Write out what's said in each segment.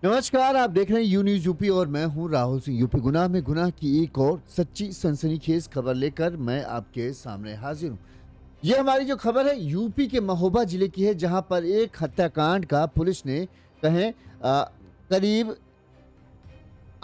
नमस्कार, आप देख रहे हैं यू न्यूज यूपी और मैं हूं राहुल सिंह। यूपी गुनाह में गुनाह की एक और सच्ची सनसनीखेज खबर लेकर मैं आपके सामने हाजिर हूं। ये हमारी जो खबर है यूपी के महोबा जिले की है, जहां पर एक हत्याकांड का पुलिस ने कहें करीब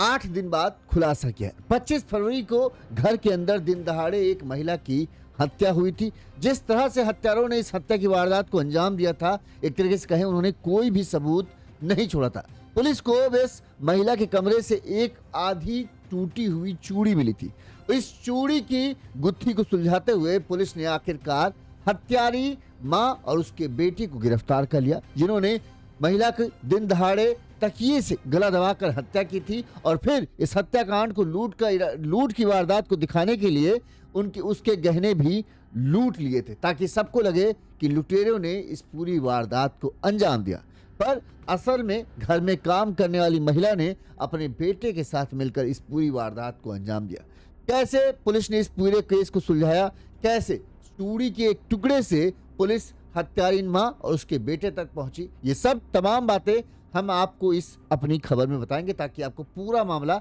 8 दिन बाद खुलासा किया है। 25 फरवरी को घर के अंदर दिन दहाड़े एक महिला की हत्या हुई थी। जिस तरह से हत्यारों ने इस हत्या की वारदात को अंजाम दिया था, एक तरीके से कहें उन्होंने कोई भी सबूत नहीं छोड़ा था। पुलिस को इस महिला के कमरे से एक आधी टूटी हुई चूड़ी मिली थी। इस चूड़ी की गुत्थी को सुलझाते हुए पुलिस ने आखिरकार हत्यारी मां और उसके बेटे को गिरफ्तार कर लिया, जिन्होंने महिला के दिन दहाड़े तकिए से गला दबाकर हत्या की थी और फिर इस हत्याकांड को लूट की वारदात को दिखाने के लिए उनके उसके गहने भी लूट लिए थे, ताकि सबको लगे कि लुटेरों ने इस पूरी वारदात को अंजाम दिया। पर असल में घर में काम करने वाली महिला ने अपने बेटे के साथ मिलकर इस पूरी वारदात को अंजाम दिया। कैसे पुलिस ने इस पूरे केस को सुलझाया, कैसे चूड़ी के एक टुकड़े से पुलिस हत्यारीन मां और उसके बेटे तक पहुंची, ये सब तमाम बातें हम आपको इस अपनी खबर में बताएंगे, ताकि आपको पूरा मामला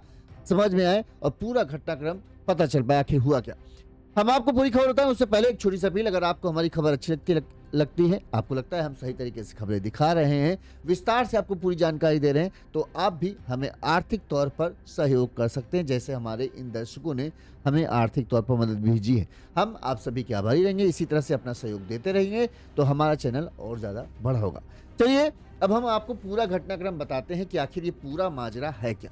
समझ में आए और पूरा घटनाक्रम पता चल पाए आखिर हुआ क्या। हम आपको पूरी खबर बताएं उससे पहले एक छोटी सी अपील। अगर आपको हमारी खबर अच्छी लगती है, आपको लगता है हम सही तरीके से खबरें दिखा रहे हैं, विस्तार से आपको पूरी जानकारी दे रहे हैं, तो आप भी हमें आर्थिक तौर पर सहयोग कर सकते हैं, जैसे हमारे इन दर्शकों ने हमें आर्थिक तौर पर मदद भेजी है। हम आप सभी के आभारी रहेंगे। इसी तरह से अपना सहयोग देते रहेंगे तो हमारा चैनल और ज़्यादा बड़ा होगा। चलिए अब हम आपको पूरा घटनाक्रम बताते हैं कि आखिर ये पूरा माजरा है क्या।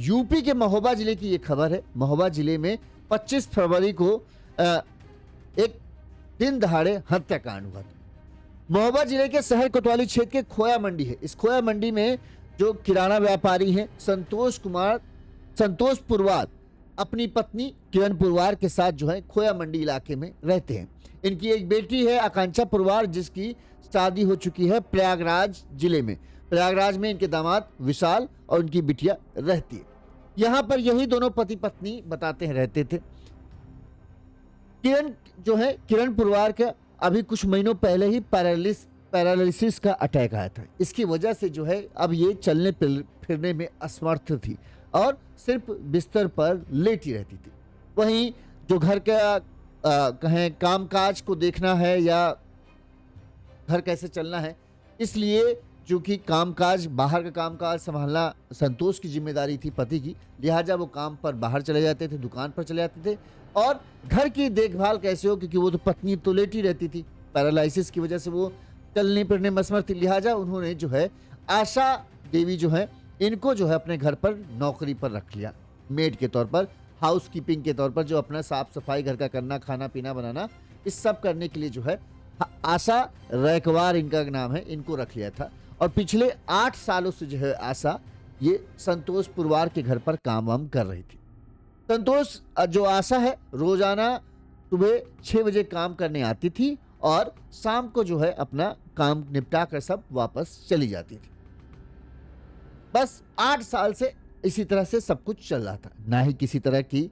यूपी के महोबा जिले की ये खबर है। महोबा जिले में 25 फरवरी को एक दिन दहाड़े हत्याकांड हुआ था। महोबा जिले के शहर कोतवाली क्षेत्र के खोया मंडी है। इस खोया मंडी में जो किराना व्यापारी हैं संतोष पुरवार अपनी पत्नी किरण पुरवार के साथ जो है खोया मंडी इलाके में रहते हैं। इनकी एक बेटी है आकांक्षा पुरवार, जिसकी शादी हो चुकी है प्रयागराज जिले में। प्रयागराज में इनके दामाद विशाल और उनकी बिटिया रहती है। यहाँ पर यही दोनों पति पत्नी बताते हैं रहते थे। किरण पुरवार का अभी कुछ महीनों पहले ही पैरालिसिस का अटैक आया था। इसकी वजह से जो है अब ये चलने फिरने में असमर्थ थी और सिर्फ बिस्तर पर लेटी रहती थी। वहीं जो घर का कहें कामकाज को देखना है या घर कैसे चलना है, इसलिए चूंकि कामकाज बाहर का कामकाज संभालना संतोष की जिम्मेदारी थी पति की, लिहाजा वो काम पर बाहर चले जाते थे, दुकान पर चले जाते थे। और घर की देखभाल कैसे हो, क्योंकि वो तो पत्नी तो लेटी रहती थी, पैरालिसिस की वजह से वो चलने फिरने में असमर्थ थी। लिहाजा उन्होंने जो है आशा देवी जो है इनको जो है अपने घर पर नौकरी पर रख लिया, मेड के तौर पर, हाउस कीपिंग के तौर पर, जो अपना साफ सफाई घर का करना, खाना पीना बनाना, इस सब करने के लिए जो है आशा रैकवार इनका नाम है, इनको रख लिया था। और पिछले 8 सालों से जो है आशा ये संतोष पुरवार के घर पर काम वाम कर रही थी। संतोष जो आशा है रोजाना सुबह 6 बजे काम करने आती थी और शाम को जो है अपना काम निपटा कर सब वापस चली जाती थी। बस 8 साल से इसी तरह से सब कुछ चल रहा था। ना ही किसी तरह की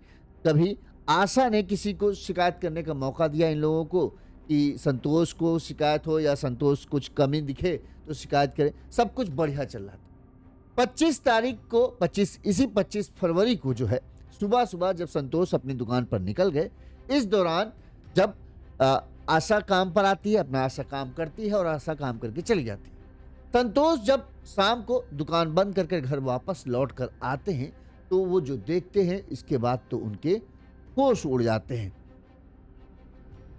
कभी आशा ने किसी को शिकायत करने का मौका दिया इन लोगों को कि संतोष को शिकायत हो या संतोष कुछ कमी दिखे तो शिकायत करे। सब कुछ बढ़िया चल रहा था। 25 फरवरी को जो है सुबह सुबह जब संतोष अपनी दुकान पर निकल गए, इस दौरान जब आशा काम पर आती है, अपना आशा काम करती है और आशा काम करके चली जाती है। संतोष जब शाम को दुकान बंद करके घर वापस लौट कर आते हैं तो वो जो देखते हैं, इसके बाद तो उनके होश उड़ जाते हैं।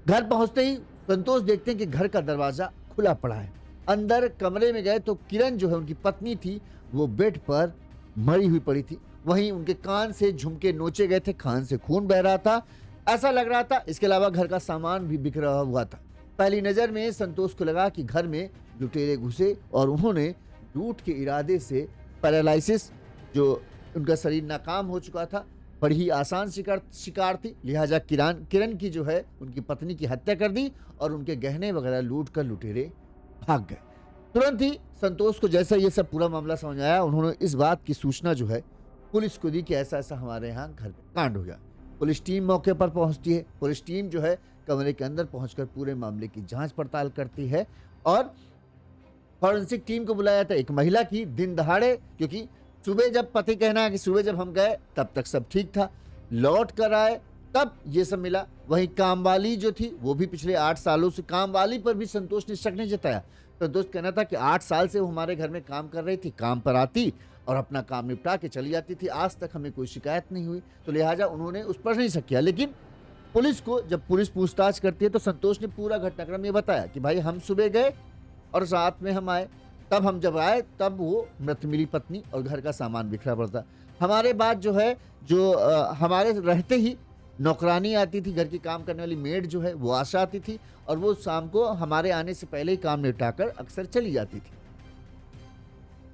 घर पहुंचते ही संतोष देखते हैं कि घर का दरवाजा खुला पड़ा है। अंदर कमरे में गए तो किरण जो है उनकी पत्नी थी, वो बेड पर मरी हुई पड़ी थी। वहीं उनके कान से झुमके नोचे गए थे, कान से खून बह रहा था, ऐसा लग रहा था। इसके अलावा घर का सामान भी बिखरा हुआ था। पहली नजर में संतोष को लगा कि घर में लुटेरे घुसे और उन्होंने लूट के इरादे से पैरालिसिस, जो उनका शरीर नाकाम हो चुका था, बड़ी ही आसान शिकार थी, लिहाजा किरण की जो है उनकी पत्नी की हत्या कर दी और उनके गहने वगैरह लूट कर लुटेरे भाग गए। तुरंत ही संतोष को जैसा ये सब पूरा मामला समझ आया, उन्होंने इस बात की सूचना जो है पुलिस को दी कि ऐसा ऐसा हमारे यहाँ घर में कांड हो गया। पुलिस टीम मौके पर पहुंचती है। पुलिस टीम जो है कमरे के अंदर पहुंचकर पूरे मामले की जांच पड़ताल करती है और फॉरेंसिक टीम को बुलाया था, एक महिला की, दिन दहाड़े, क्योंकि सुबह जब पति कहना है कि सुबह जब हम गए तब तक सब ठीक था, लौट कर आए तब ये सब मिला। वहीं कामवाली जो थी वो भी पिछले 8 सालों से, कामवाली पर भी संतोष ने शक नहीं जताया। संतोष कहना था कि 8 साल से वो हमारे घर में काम कर रही थी, काम पर आती और अपना काम निपटा के चली जाती थी, आज तक हमें कोई शिकायत नहीं हुई, तो लिहाजा उन्होंने उस पर नहीं शक किया। लेकिन पुलिस को जब पुलिस पूछताछ करती है तो संतोष ने पूरा घटनाक्रम ये बताया कि भाई हम सुबह गए और रात में हम आए, तब हम जब आए तब वो मृत मिली पत्नी और घर का सामान बिखरा पड़ा था। हमारे बाद जो है हमारे रहते ही नौकरानी आती थी, घर की काम करने वाली मेड जो है वो आशा आती थी और वो शाम को हमारे आने से पहले ही काम निपटाकर अक्सर चली जाती थी।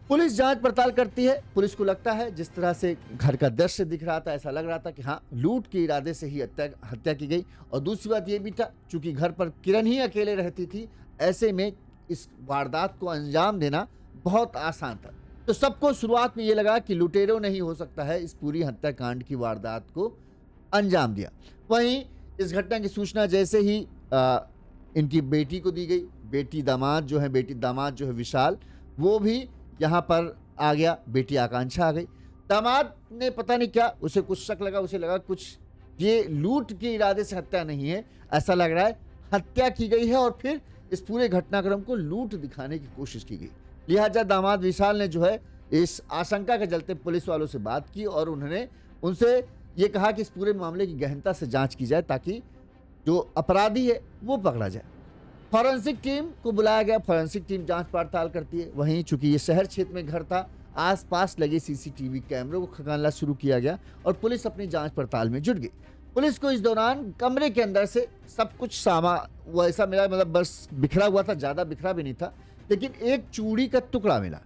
पुलिस जांच पड़ताल करती है। पुलिस को लगता है जिस तरह से घर का दृश्य दिख रहा था, ऐसा लग रहा था कि हाँ, लूट के इरादे से ही हत्या की गई। और दूसरी बात ये भी था, चूंकि घर पर किरण ही अकेले रहती थी, ऐसे में इस वारदात को अंजाम देना बहुत आसान था। तो सबको शुरुआत में ये लगा कि लुटेरों ने ही हो सकता है इस पूरी हत्याकांड की वारदात को अंजाम दिया। वहीं इस घटना की सूचना जैसे ही इनकी बेटी को दी गई, बेटी दामाद जो है विशाल, वो भी यहाँ पर आ गया, बेटी आकांक्षा आ गई। दामाद ने पता नहीं क्या, उसे कुछ शक लगा, उसे लगा कुछ ये लूट के इरादे से हत्या नहीं है, ऐसा लग रहा है हत्या की गई है और फिर इस पूरे घटनाक्रम को लूट दिखाने की कोशिश की गई। लिहाजा दामाद विशाल ने जो है इस आशंका के चलते पुलिस वालों से बात की और उन्होंने उनसे ये कहा कि इस पूरे मामले की गहनता से जांच की जाए ताकि जो अपराधी है वो पकड़ा जाए। फॉरेंसिक टीम को बुलाया गया, फॉरेंसिक टीम जांच पड़ताल करती है। वहीं चूंकि ये शहर क्षेत्र में घर था, आसपास लगे सीसीटीवी कैमरों को खंगालना शुरू किया गया और पुलिस अपनी जांच पड़ताल में जुट गई। पुलिस को इस दौरान कमरे के अंदर से सब कुछ सामान वैसा मिला, मतलब बस बिखरा हुआ था, ज़्यादा बिखरा भी नहीं था, लेकिन एक चूड़ी का टुकड़ा मिला।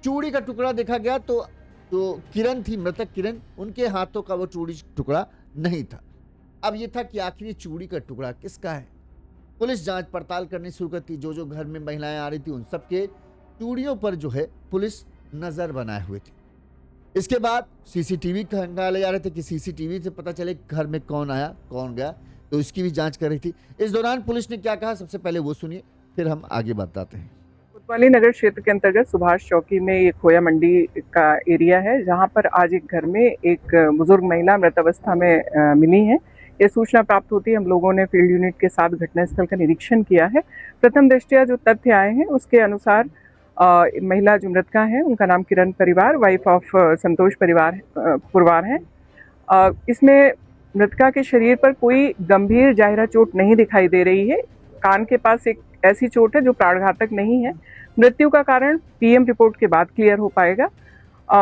चूड़ी का टुकड़ा देखा गया तो जो किरण थी, मृतक किरण, उनके हाथों का वो चूड़ी टुकड़ा नहीं था। अब ये था कि आखिर ये चूड़ी का टुकड़ा किसका है। पुलिस जांच पड़ताल करनी शुरू करती, जो घर में महिलाएं आ रही थी उन सबके चूड़ियों पर जो है पुलिस नजर बनाए हुए थी। इसके बाद सीसीटीवी खंगाले जा रहे थे कि सीसीटीवी से पता चले घर में कौन आया कौन गया, तो इसकी भी जांच कर रही थी। इस दौरान पुलिस ने क्या कहा, सबसे पहले वो सुनिए, फिर हम आगे बताते हैं। कोतवाली नगर क्षेत्र के अंतर्गत सुभाष चौकी में एक खोया मंडी का एरिया है, जहां पर आज एक घर में एक बुजुर्ग महिला मृत अवस्था में मिली है। ये सूचना प्राप्त होती है, हम लोगों ने फील्ड यूनिट के साथ घटनास्थल का निरीक्षण किया है। प्रथम दृष्टया जो तथ्य आए हैं उसके अनुसार महिला जो मृतका है उनका नाम किरण परिवार, वाइफ ऑफ संतोष पुरवार है। इसमें मृतका के शरीर पर कोई गंभीर जाहिरा चोट नहीं दिखाई दे रही है। कान के पास एक ऐसी चोट है जो प्राणघातक नहीं है। मृत्यु का कारण पीएम रिपोर्ट के बाद क्लियर हो पाएगा।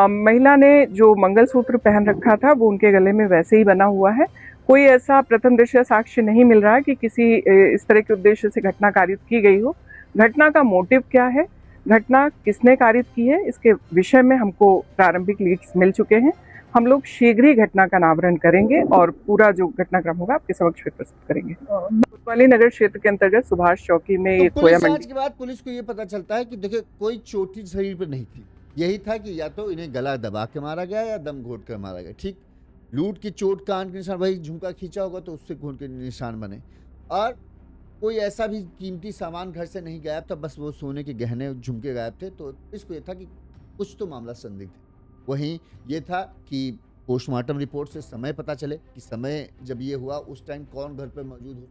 महिला ने जो मंगलसूत्र पहन रखा था वो उनके गले में वैसे ही बना हुआ है। कोई ऐसा प्रथम दृष्टया साक्ष्य नहीं मिल रहा कि किसी इस तरह के उद्देश्य से घटना कारित की गई हो। घटना का मोटिव क्या है, घटना किसने कारित की है, इसके विषय में हमको प्रारंभिक लीड्स मिल चुके हैं। हम लोग शीघ्र ही घटना का अनावरण करेंगे और पूरा जो घटनाक्रम होगा आपके समक्ष फिर प्रस्तुत करेंगे। कोतवाली नगर क्षेत्र के अंतर्गत सुभाष चौकी में एक खोया मंडी के बाद पुलिस को ये पता चलता है कि देखिए कोई चोट शरीर पर नहीं थी। यही था कि या तो इन्हें गला दबा के मारा गया या दम घोट कर मारा गया। ठीक, लूट की चोट, कान के निशान, वही झुमका खींचा होगा तो उससे खून के निशान बने, और कोई ऐसा भी कीमती सामान घर से नहीं गायब था, बस वो सोने के गहने झुमके गायब थे। तो इसको ये था कि कुछ तो मामला संदिग्ध है। वहीं ये था कि पोस्टमार्टम रिपोर्ट से समय पता चले कि समय जब ये हुआ उस टाइम कौन घर पर मौजूद हो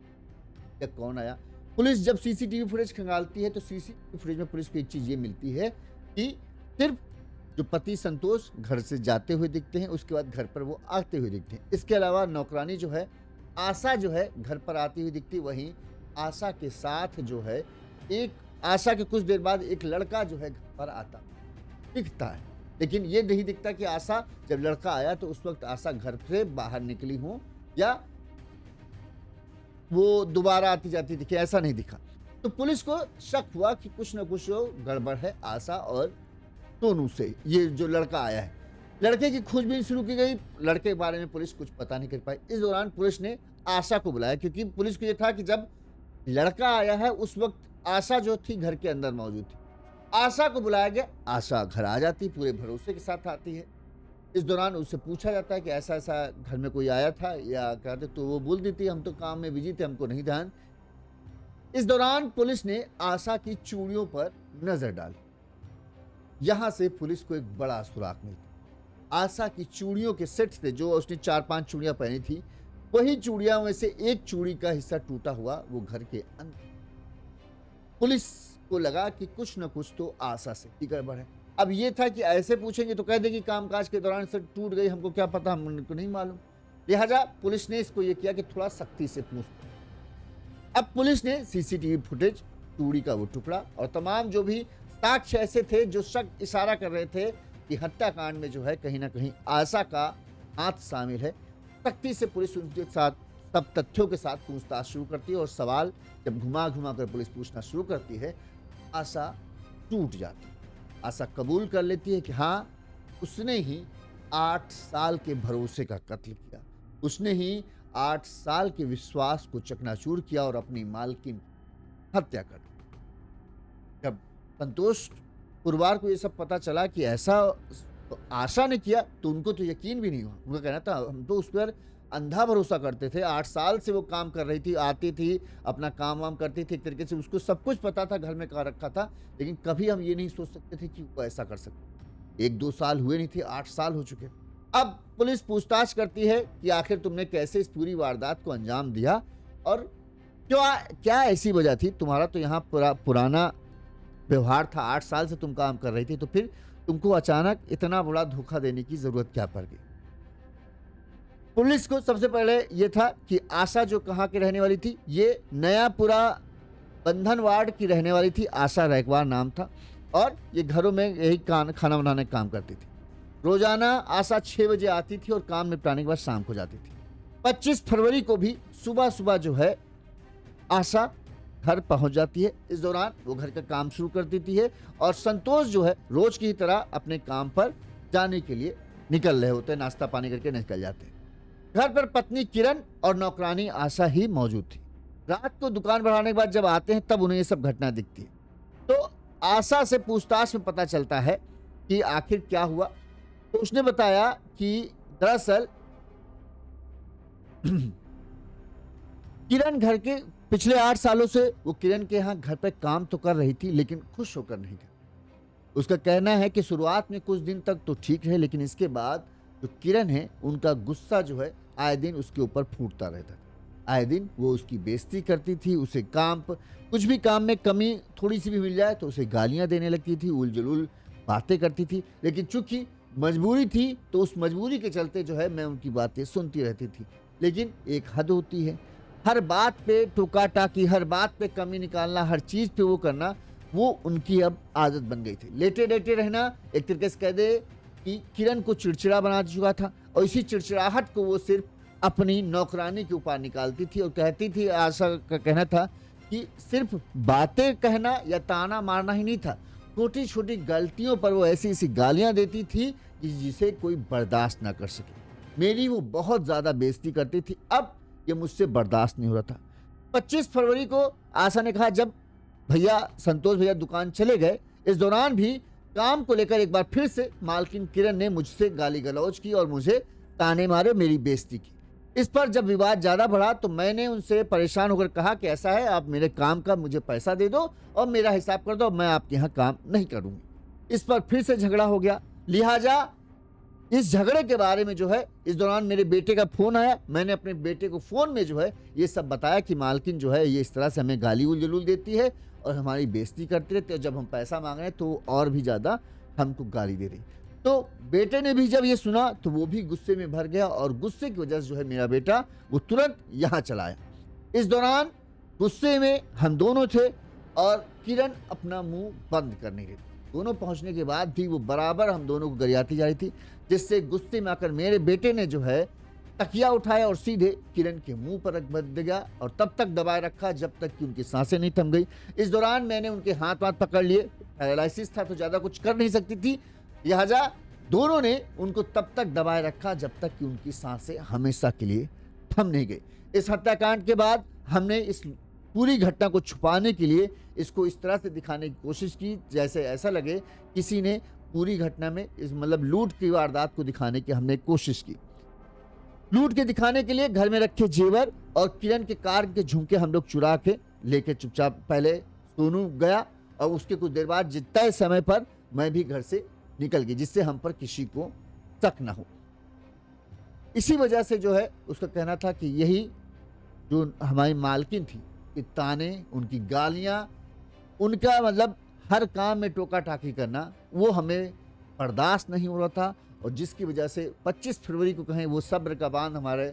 या कौन आया। पुलिस जब सीसीटीवी फुटेज खंगालती है तो सीसीटीवी फुटेज में पुलिस को एक चीज़ ये मिलती है कि सिर्फ जो पति संतोष घर से जाते हुए दिखते हैं, उसके बाद घर पर वो आते हुए दिखते हैं। इसके अलावा नौकरानी जो है आशा जो है घर पर आती हुई दिखती। वहीं आशा के साथ जो है आशा के कुछ देर बाद एक लड़का जो है घर पर आता दिखता है, लेकिन ये नहीं दिखता कि आशा जब लड़का आया तो उस वक्त आशा घर से बाहर निकली हो या वो दोबारा आती जाती दिखे, ऐसा नहीं दिखा। तो पुलिस को शक हुआ कि कुछ न कुछ गड़बड़ है आशा और सोनू से, ये जो लड़का आया है। लड़के की खोजबीन शुरू की गई, लड़के के बारे में पुलिस कुछ पता नहीं कर पाई। इस दौरान पुलिस ने आशा को बुलाया, क्योंकि पुलिस को यह था कि जब लड़का आया है उस वक्त आशा जो थी घर के अंदर मौजूद थी। आशा को बुलाया गया, आशा घर आ जाती, पूरे भरोसे के साथ आती है। इस दौरान उससे पूछा जाता है कि ऐसा ऐसा घर में कोई आया था या कहते, तो वो बोल देती हम तो काम में बिजी थे, हमको नहीं ध्यान। इस दौरान पुलिस ने आशा की चूड़ियों पर नजर डाली। यहां से पुलिस को एक बड़ा सुराग मिलता। आशा की चूड़ियों के सेट थे, जो उसने 4-5 चूड़ियां पहनी थी, वही चूड़ियां में से एक चूड़ी का हिस्सा टूटा हुआ वो घर के अंदर। पुलिस को लगा कि कुछ न कुछ तो आशा से ही गड़बड़ है। अब ये था कि ऐसे पूछेंगे तो कह देगी कामकाज के दौरान से टूट गई, हमको क्या पता, हमको नहीं मालूम। लिहाजा पुलिस ने इसको ये किया कि थोड़ा सख्ती से पूछ। अब पुलिस ने सीसीटीवी फुटेज, चूड़ी का वो टुकड़ा और तमाम जो भी साक्ष्य ऐसे थे जो शक इशारा कर रहे थे कि हत्याकांड में जो है कहीं ना कहीं आशा का हाथ शामिल है, सख्ती से पुलिस उनके साथ सब तथ्यों के साथ पूछताछ शुरू करती है। और सवाल जब घुमा घुमा कर पुलिस पूछना शुरू करती है, आशा टूट जाती है। आशा कबूल कर लेती है कि हाँ, उसने ही 8 साल के भरोसे का कत्ल किया, उसने ही 8 साल के विश्वास को चकनाचूर किया और अपनी मालकिन की हत्या कर दी। जब संतोष परिवार को ये सब पता चला कि ऐसा आशा ने किया, तो उनको तो यकीन भी नहीं हुआ। उनका कहना था, हम तो उस पर अंधा भरोसा करते थे, 8 साल से वो काम कर रही थी, आती थी, अपना काम वाम करती थी, एक तरीके से उसको सब कुछ पता था, घर में का रखा था, लेकिन कभी हम ये नहीं सोच सकते थे कि वो ऐसा कर सकते। 1-2 साल हुए नहीं थे, 8 साल हो चुके। अब पुलिस पूछताछ करती है कि आखिर तुमने कैसे इस पूरी वारदात को अंजाम दिया और क्या ऐसी वजह थी, तुम्हारा तो यहाँ पुराना व्यवहार था, 8 साल से तुम काम कर रही थी, तो फिर तुमको अचानक इतना बड़ा धोखा देने की जरूरत क्या पड़ गई। पुलिस को सबसे पहले यह था कि आशा जो कहाँ की रहने वाली थी, ये नयापुरा बंधन वार्ड की रहने वाली थी। आशा रैकवार नाम था और ये घरों में यही खाना बनाने का काम करती थी। रोजाना आशा 6 बजे आती थी और काम निपटाने के बाद शाम को जाती थी। 25 फरवरी को भी सुबह सुबह जो है आशा घर पहुंच जाती है। इस दौरान वो घर का काम शुरू कर देती है और संतोष जो है रोज की तरह अपने काम पर जाने के लिए निकल रहे होते हैं, नाश्ता पानी करके निकल जाते हैं। घर पर पत्नी किरण और नौकरानी आशा ही मौजूद थी। रात को दुकान बढ़ाने के बाद जब आते हैं तब उन्हें ये सब घटना दिखती है। तो आशा से पूछताछ में पता चलता है कि आखिर क्या हुआ। तो उसने बताया कि दरअसल किरण घर के पिछले 8 सालों से वो किरण के यहाँ घर पर काम तो कर रही थी, लेकिन खुश होकर नहीं कर। उसका कहना है कि शुरुआत में कुछ दिन तक तो ठीक रहे, लेकिन इसके बाद जो किरण है उनका गुस्सा जो है आए दिन उसके ऊपर फूटता रहता था। आए दिन वो उसकी बेइज्जती करती थी, उसे कुछ भी काम में कमी थोड़ी सी भी मिल जाए तो उसे गालियां देने लगती थी, उलझुल बातें करती थी। लेकिन चूंकि मजबूरी थी तो उस मजबूरी के चलते जो है मैं उनकी बातें सुनती रहती थी। लेकिन एक हद होती है, हर बात पे टोका टाकी, हर बात पे कमी निकालना, हर चीज पे वो करना, वो उनकी अब आदत बन गई थी। लेटे लेटे रहना, एक तरीके से कह दे कि किरण को चिड़चिड़ा बना चुका था और इसी चिड़चिड़ाहट को वो सिर्फ अपनी नौकरानी के ऊपर निकालती थी और कहती थी। आशा का कहना था कि सिर्फ बातें कहना या ताना मारना ही नहीं था, छोटी छोटी गलतियों पर वो ऐसी ऐसी गालियां देती थी कि जिसे कोई बर्दाश्त ना कर सके। मेरी वो बहुत ज्यादा बेइज्जती करती थी, अब ये मुझसे बर्दाश्त नहीं हो रहा था। 25 फरवरी को आशा ने कहा, जब संतोष भैया दुकान चले गए, इस दौरान भी काम को लेकर एक बार फिर से मालकिन किरण ने मुझसे गाली गलौज की और मुझे ताने मारे, मेरी बेइज्जती की। इस पर जब विवाद ज्यादा बढ़ा तो मैंने उनसे परेशान होकर कहा कि ऐसा है, आप मेरे काम का मुझे पैसा दे दो और मेरा हिसाब कर दो, मैं आपके यहाँ काम नहीं करूंगी। इस पर फिर से झगड़ा हो गया। लिहाजा इस झगड़े के बारे में जो है इस दौरान मेरे बेटे का फोन आया। मैंने अपने बेटे को फोन में जो है ये सब बताया कि मालकिन जो है ये इस तरह से हमें गाली उलझुल देती है और हमारी बेइज्जती करती रहती है, जब हम पैसा मांग रहे हैं तो और भी ज़्यादा हमको गाली दे रही। तो बेटे ने भी जब ये सुना तो वो भी गुस्से में भर गया और गुस्से की वजह से जो है मेरा बेटा वो तुरंत यहाँ चला आया। इस दौरान गुस्से में हम दोनों थे और किरण अपना मुंह बंद कर नहीं रही। दोनों पहुंचने के बाद भी वो बराबर हम दोनों को गरियाती जा रही थी, जिससे गुस्से में आकर मेरे बेटे ने जो है तकिया उठाया और सीधे किरण के मुंह पर रख दिया और तब तक दबाए रखा जब तक कि उनकी सांसें नहीं थम गई। इस दौरान मैंने उनके हाथ पकड़ लिए, पैरालिसिस था तो ज़्यादा कुछ कर नहीं सकती थी, लिहाजा दोनों ने उनको तब तक दबाए रखा जब तक कि उनकी सांसें हमेशा के लिए थम नहीं गई। इस हत्याकांड के बाद हमने इस पूरी घटना को छुपाने के लिए इसको इस तरह से दिखाने की कोशिश की जैसे ऐसा लगे किसी ने पूरी घटना में इस लूट की वारदात को दिखाने की हमने कोशिश की। लूट के दिखाने के लिए घर में रखे जेवर और किरण के कार के झुमके हम लोग चुरा के लेके चुपचाप पहले सोनू गया और उसके कुछ देर बाद तय समय पर मैं भी घर से निकल गई, जिससे हम पर किसी को शक न हो। इसी वजह से जो है उसका कहना था कि यही जो हमारी मालकिन थी कि ताने, उनकी गालियां, उनका मतलब हर काम में टोका टाकी करना, वो हमें बर्दाश्त नहीं हो रहा था। और जिसकी वजह से 25 फरवरी को कहें वो सब्र का बांध हमारे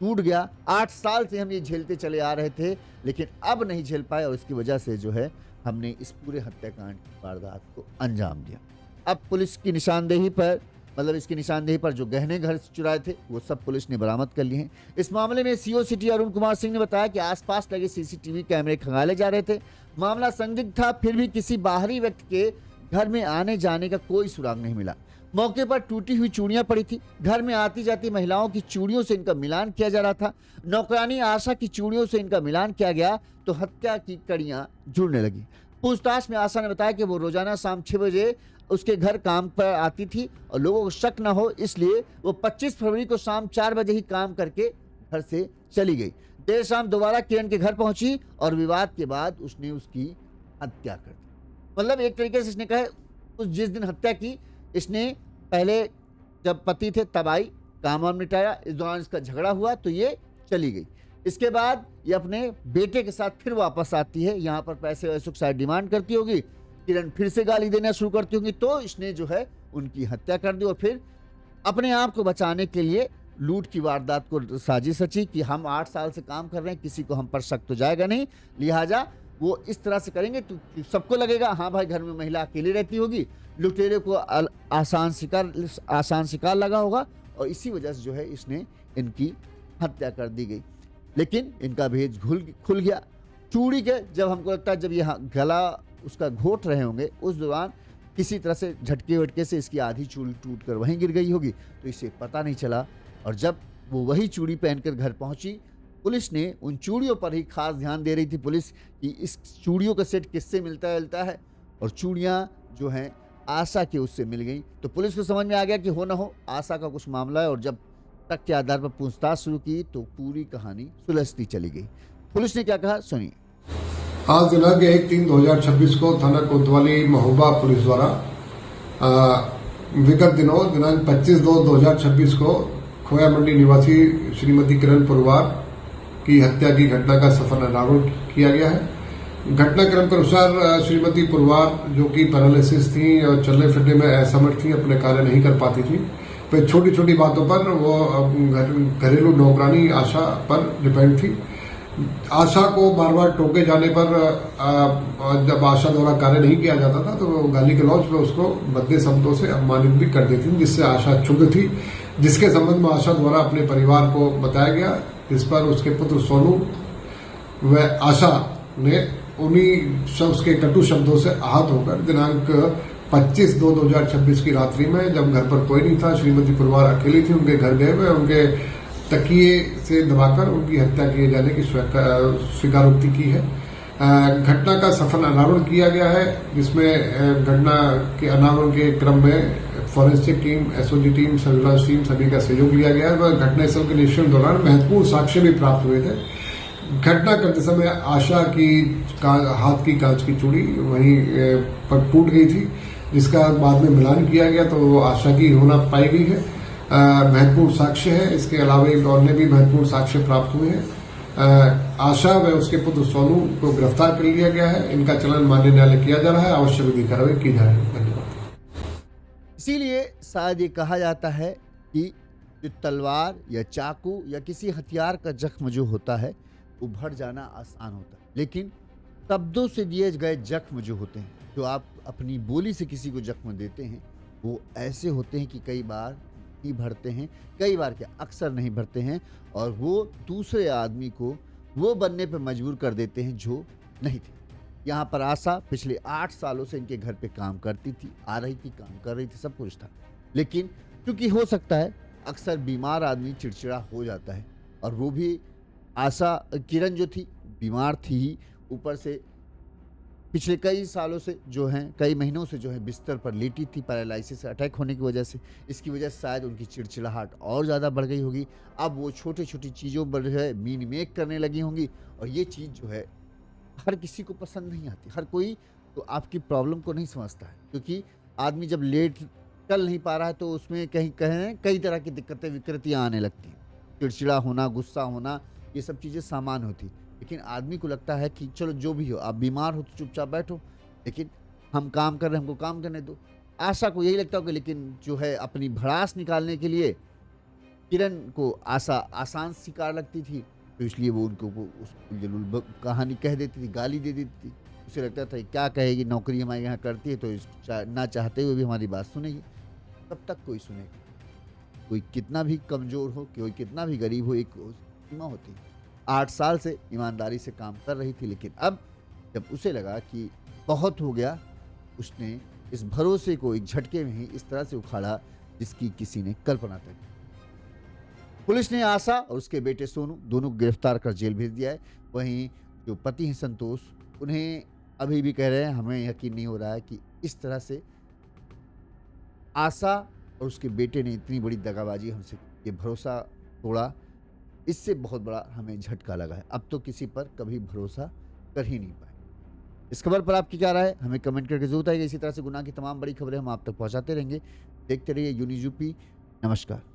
टूट गया। 8 साल से हम ये झेलते चले आ रहे थे, लेकिन अब नहीं झेल पाए और इसकी वजह से जो है हमने इस पूरे हत्याकांड की वारदात को अंजाम दिया। अब पुलिस की निशानदेही पर, मतलब इसकी निशानदेही पर जो गहने घर से चुराए थे वो सब पुलिस ने बरामद कर लिए हैं। इस मामले में सीओ सिटी अरुण कुमार सिंह ने बताया कि आसपास लगे सीसीटीवी कैमरे खंगाले जा रहे थे। मामला संदिग्ध था, फिर भी किसी बाहरी व्यक्ति के घर में आने जाने का कोई सुराग नहीं मिला। मौके पर टूटी हुई चूड़ियां पड़ी थी। घर में आती जाती महिलाओं की चूड़ियों से इनका मिलान किया जा रहा था। नौकरानी आशा की चूड़ियों से इनका मिलान किया गया तो हत्या की कड़ियां जुड़ने लगी। पूछताछ में आशा ने बताया कि वो रोजाना शाम 6 बजे उसके घर काम पर आती थी और लोगों को शक न हो इसलिए वो 25 फरवरी को शाम 4 बजे ही काम करके घर से चली गई। देर शाम दोबारा किरण के घर पहुंची और विवाद के बाद उसने उसकी हत्या कर दी। मतलब एक तरीके से इसने कहा उस जिस दिन हत्या की, इसने पहले जब पति थे तब आई, काम वाम निपटाया, इस दौरान इसका झगड़ा हुआ तो ये चली गई। इसके बाद ये अपने बेटे के साथ फिर वापस आती है, यहाँ पर पैसे वैसे शायद डिमांड करती होगी, किरण फिर से गाली देना शुरू करती होगी, तो इसने जो है उनकी हत्या कर दी और फिर अपने आप को बचाने के लिए लूट की वारदात को साजिश रची कि हम 8 साल से काम कर रहे हैं, किसी को हम पर शक तो जाएगा नहीं, लिहाजा वो इस तरह से करेंगे तो सबको लगेगा हाँ भाई घर में महिला अकेली रहती होगी, लुटेरे को आसान शिकार लगा होगा और इसी वजह से जो है इसने इनकी हत्या कर दी गई। लेकिन इनका भेद खुल गया। चूड़ी के जब हमको लगता है जब ये गला उसका घोट रहे होंगे उस दौरान किसी तरह से झटके वटके से इसकी आधी चूड़ी टूट कर वहीं गिर गई होगी, तो इसे पता नहीं चला। और जब वो वही चूड़ी पहनकर घर पहुंची, पुलिस ने उन चूड़ियों पर ही खास ध्यान दे रही थी पुलिस कि इस चूड़ियों का सेट किससे मिलता है और चूड़ियाँ जो हैं आशा के उससे मिल गई। तो पुलिस को समझ में आ गया कि हो ना हो आशा का कुछ मामला है और जब तक के आधार पर पूछताछ शुरू की तो पूरी कहानी सुलझती चली गई। पुलिस ने क्या कहा सुनिए। आज दिनांक 1/3/2026 को थाना कोतवाली महोबा पुलिस द्वारा विगत दिनों दिनांक 25/2/2026 को खोया मंडी निवासी श्रीमती किरण पुरवार की हत्या की घटना का सफल अनावरण किया गया है। घटनाक्रम के अनुसार श्रीमती पुरवार जो कि पैरालिसिस थी और चलने फिरने में असमर्थ थी, अपने कार्य नहीं कर पाती थी, फिर छोटी छोटी बातों पर वो घरेलू नौकरानी आशा पर डिपेंड थी। आशा को बार बार टोके जाने पर जब आशा द्वारा कार्य नहीं किया जाता था तो वो गाली गलौज में उसको भद्दे शब्दों से अपमानित भी कर देती थी, जिससे आशा क्षुब्ध थी, जिसके संबंध में आशा द्वारा अपने परिवार को बताया गया। इस पर उसके पुत्र सोनू व आशा ने उन्हीं शख्स के कटु शब्दों से आहत होकर दिनांक 25/2/2026 की रात्रि में जब घर पर कोई नहीं था, श्रीमती पुरवार अकेली थी, उनके घर गए हुए उनके तकिए से दबाकर उनकी हत्या किए जाने की स्वीकारोक्ति की है। घटना का सफल अनावरण किया गया है, जिसमें घटना के अनावरण के क्रम में forensic team, SOG team, surveillance team सभी का सहयोग लिया गया है। वह घटनास्थल के निरीक्षण के दौरान महत्वपूर्ण साक्ष्य भी प्राप्त हुए थे। घटना करते समय आशा की हाथ की कांच की चूड़ी वहीं पर टूट गई थी, जिसका बाद में मिलान किया गया तो वो आशा की होना पाई गई है। महत्वपूर्ण साक्ष्य है। इसके अलावा एक और ने भी महत्वपूर्ण साक्ष्य प्राप्त हुए हैं। आशा व उसके पुत्र सोनू को गिरफ्तार कर लिया गया है। इनका चलन मान्य न्यायालय किया जा रहा है, आवश्यक विधि कार्रवाई की जा रही है। धन्यवाद। इसीलिए शायद ये कहा जाता है कि जो तलवार या चाकू या किसी हथियार का जख्म जो होता है वो भर जाना आसान होता है, लेकिन शब्दों से दिए गए जख्म जो होते हैं, जो आप अपनी बोली से किसी को जख्म देते हैं, वो ऐसे होते हैं कि कई बार ही भरते हैं, कई बार क्या अक्सर नहीं भरते हैं और वो दूसरे आदमी को वो बनने पर मजबूर कर देते हैं जो नहीं थे। यहाँ पर आशा पिछले 8 सालों से इनके घर पे काम करती थी, आ रही थी, काम कर रही थी, सब कुछ था, लेकिन क्योंकि हो सकता है अक्सर बीमार आदमी चिड़चिड़ा हो जाता है और वो भी आशा किरण जो थी बीमार थी ही, ऊपर से पिछले कई सालों से जो हैं, कई महीनों से जो है बिस्तर पर लेटी थी पैरालिसिस से अटैक होने की वजह से। इसकी वजह से शायद उनकी चिड़चिड़ाहट और ज़्यादा बढ़ गई होगी। अब वो छोटी छोटी चीज़ों पर जो है मीन मेक करने लगी होंगी और ये चीज़ जो है हर किसी को पसंद नहीं आती। हर कोई तो आपकी प्रॉब्लम को नहीं समझता है, क्योंकि आदमी जब लेट चल नहीं पा रहा है तो उसमें कहीं कहीं कई तरह की दिक्कतें विकृतियाँ आने लगती हैं। चिड़चिड़ा होना, गुस्सा होना, ये सब चीज़ें सामान्य होती। लेकिन आदमी को लगता है कि चलो जो भी हो, आप बीमार हो तो चुपचाप बैठो, लेकिन हम काम कर रहे हैं, हमको काम करने दो। आशा को यही लगता होगा, लेकिन जो है अपनी भड़ास निकालने के लिए किरण को आशा आसान शिकार लगती थी, तो इसलिए वो उनको वो उसको जलूल कहानी कह देती थी, गाली दे देती थी। उसे लगता था क्या कहेगी, नौकरी हमारे यहाँ करती है तो ना चाहते हुए भी हमारी बात सुनेगी। तब तक कोई सुनेगा। कोई कितना भी कमज़ोर हो, कोई कितना भी गरीब हो, एक सीमा होती है। 8 साल से ईमानदारी से काम कर रही थी, लेकिन अब जब उसे लगा कि बहुत हो गया, उसने इस भरोसे को एक झटके में ही इस तरह से उखाड़ा जिसकी किसी ने कल्पना तक। पुलिस ने आशा और उसके बेटे सोनू दोनों को गिरफ्तार कर जेल भेज दिया है। वहीं जो पति हैं संतोष, उन्हें अभी भी कह रहे हैं हमें यकीन नहीं हो रहा है कि इस तरह से आशा और उसके बेटे ने इतनी बड़ी दगाबाजी हमसे, ये भरोसा तोड़ा, इससे बहुत बड़ा हमें झटका लगा है। अब तो किसी पर कभी भरोसा कर ही नहीं पाए। इस खबर पर आपकी क्या राय है, हमें कमेंट करके जरूर बताइएगा। इसी तरह से गुनाह की तमाम बड़ी खबरें हम आप तक पहुंचाते रहेंगे। देखते रहिए यूनिज़ यूपी। नमस्कार।